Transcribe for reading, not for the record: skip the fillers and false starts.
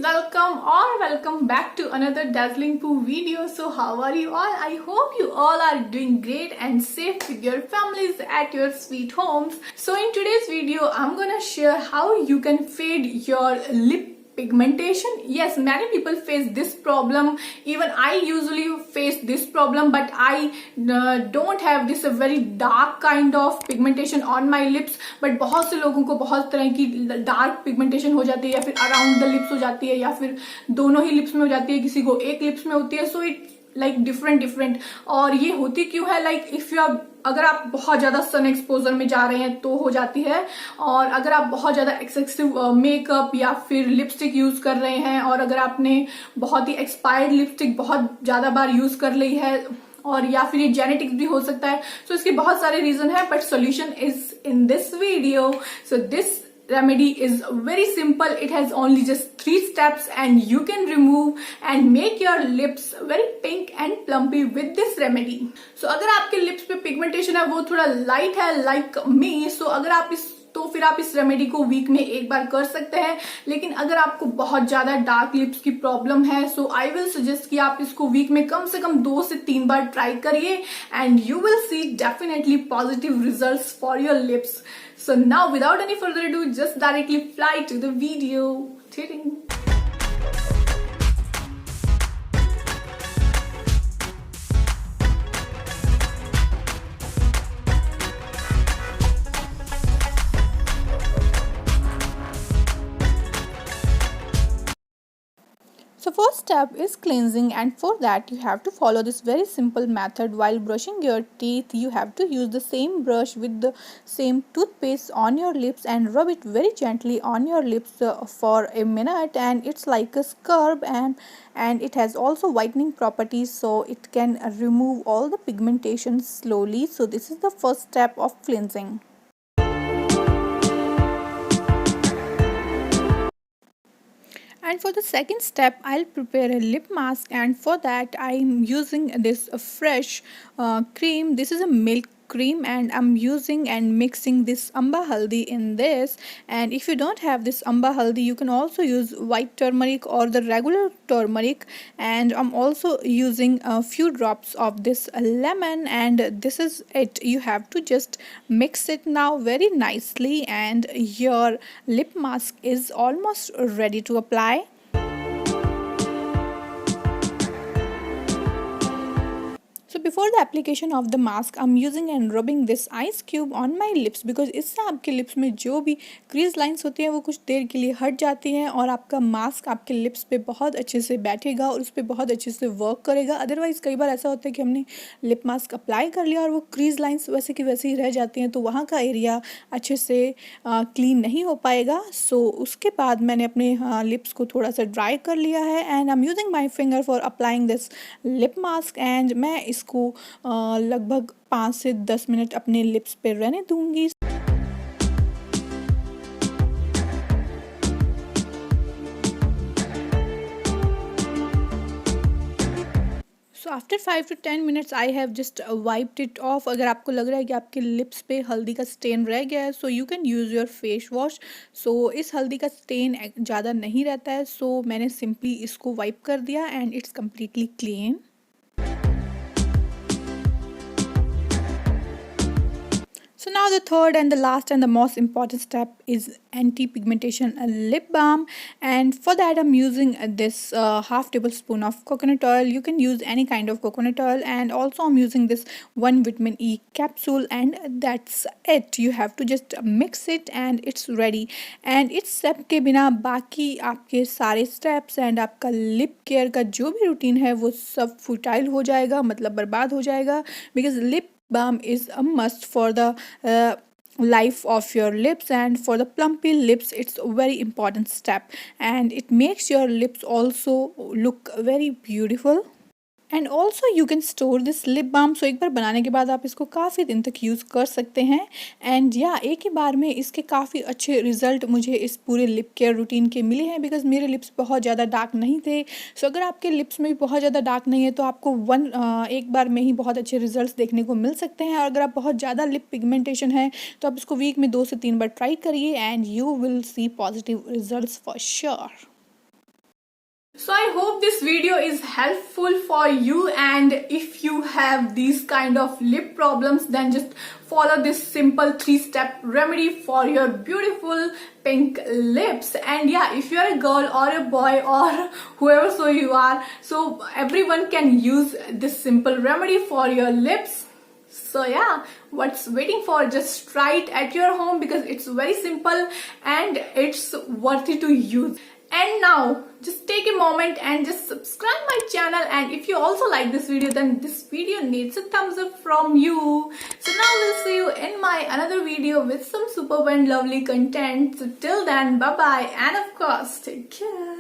welcome back to another Dazzling Pooh video. So how are you all? I hope you all are doing great and safe with your families at your sweet homes. So in today's video, I'm gonna share how you can fade your lip pigmentation. Yes, many people face this problem. Even I usually face this problem, but I don't have this very dark kind of pigmentation on my lips. But बहुत से लोगों को बहुत तरह की dark pigmentation हो जाती है, या फिर अराउंड द लिप्स हो जाती है, या फिर दोनों ही लिप्स में हो जाती है, किसी को एक लिप्स में होती है. So it like different. और ये होती क्यों है? लाइक इफ यू अगर आप बहुत ज्यादा सन एक्सपोजर में जा रहे हैं तो हो जाती है, और अगर आप बहुत ज्यादा एक्सेसिव मेकअप या फिर लिपस्टिक यूज कर रहे हैं, और अगर आपने बहुत ही एक्सपायर्ड लिपस्टिक बहुत ज्यादा बार यूज कर ली है, और या फिर ये जेनेटिक्स भी हो सकता है. सो इसके बहुत सारे रीजन है, but solution is in this video. So this remedy is very simple. It has only just 3 steps and you can remove and make your lips very pink and plumpy with this remedy. So अगर आपके lips पे pigmentation है वो थोड़ा light है like me, so अगर आप फिर आप इस रेमेडी को वीक में एक बार कर सकते हैं. लेकिन अगर आपको बहुत ज्यादा डार्क लिप्स की प्रॉब्लम है, सो आई विल सजेस्ट कि आप इसको वीक में कम से कम 2 से 3 बार ट्राई करिए and you will see definitely positive results for your lips. So now without any further ado, just directly fly to the video. Cheering. So first step is cleansing, and for that you have to follow this very simple method. While brushing your teeth, you have to use the same brush with the same toothpaste on your lips and rub it very gently on your lips for a minute, and it's like a scrub, and it has also whitening properties, so it can remove all the pigmentation slowly. So this is the first step of cleansing. And for the second step, I'll prepare a lip mask, and for that I'm using this fresh cream. This is a milk cream, and I'm using and mixing this amba haldi in this. And if you don't have this amba haldi, you can also use white turmeric or the regular turmeric. And I'm also using a few drops of this lemon, and this is it. You have to just mix it now very nicely, and your lip mask is almost ready to apply. So before the application of the mask, I'm using and rubbing this ice cube on my lips, because इससे आपके lips में जो भी crease lines होती हैं वो कुछ देर के लिए हट जाती हैं, और आपका मास्क आपके लिप्स पे बहुत अच्छे से बैठेगा और उस पर बहुत अच्छे से वर्क करेगा. अदरवाइज़ कई बार ऐसा होता है कि हमने लिप मास्क अप्लाई कर लिया और वो क्रीज लाइंस वैसे की वैसे ही रह जाती हैं, तो वहाँ का एरिया अच्छे से क्लीन नहीं हो पाएगा. सो उसके बाद मैंने अपने लिप्स को थोड़ा सा ड्राई कर लिया है, and I am using my finger for applying this lip mask. And मैं इसको लगभग 5 से 10 मिनट अपने लिप्स पे रहने दूंगी. So after 5 to 10 minutes I have just wiped it of. अगर आपको लग रहा है कि आपके लिप्स पे हल्दी का स्टेन रह गया है, so you can use your face wash. So इस हल्दी का स्टेन ज़्यादा नहीं रहता है, सो मैंने सिंपली इसको वाइप कर दिया and it's completely clean. So now the third and the last and the most important step is anti-pigmentation lip balm, and for that I'm using this half tablespoon of coconut oil. You can use any kind of coconut oil, and also I'm using this 1 vitamin E capsule, and that's it. You have to just mix it and it's ready. And इस step के बिना बाकी आपके सारे steps and आपका lip care का जो भी routine है वो सब futile हो जाएगा, मतलब बर्बाद हो जाएगा, because lip balm is a must for the life of your lips, and for the plumpy lips it's a very important step, and it makes your lips also look very beautiful. And also you can store this lip balm. So एक बार बनाने के बाद आप इसको काफ़ी दिन तक यूज़ कर सकते हैं. एंड या एक ही बार में इसके काफ़ी अच्छे रिजल्ट मुझे इस पूरे लिप केयर रूटीन के मिले हैं, बिकॉज मेरे लिप्स बहुत ज़्यादा डार्क नहीं थे. सो अगर आपके लिप्स में भी बहुत ज़्यादा डार्क नहीं है तो आपको एक बार में ही बहुत अच्छे रिजल्ट्स देखने को मिल सकते हैं. और अगर आप बहुत ज़्यादा लिप पिगमेंटेशन है तो आप इसको वीक में 2 से 3 बार ट्राई करिए, and you will see positive results for sure. So I hope this video is helpful for you, and if you have these kind of lip problems, then just follow this simple 3-step remedy for your beautiful pink lips. And yeah, if you are a girl or a boy or whoever so you are, so everyone can use this simple remedy for your lips. So yeah, what's waiting for? Just try it at your home because it's very simple and it's worthy to use. And now just take a moment and just subscribe my channel, and if you also like this video, then this video needs a thumbs up from you. So now we'll see you in my another video with some superb and lovely content. So till then, bye bye, and of course take care.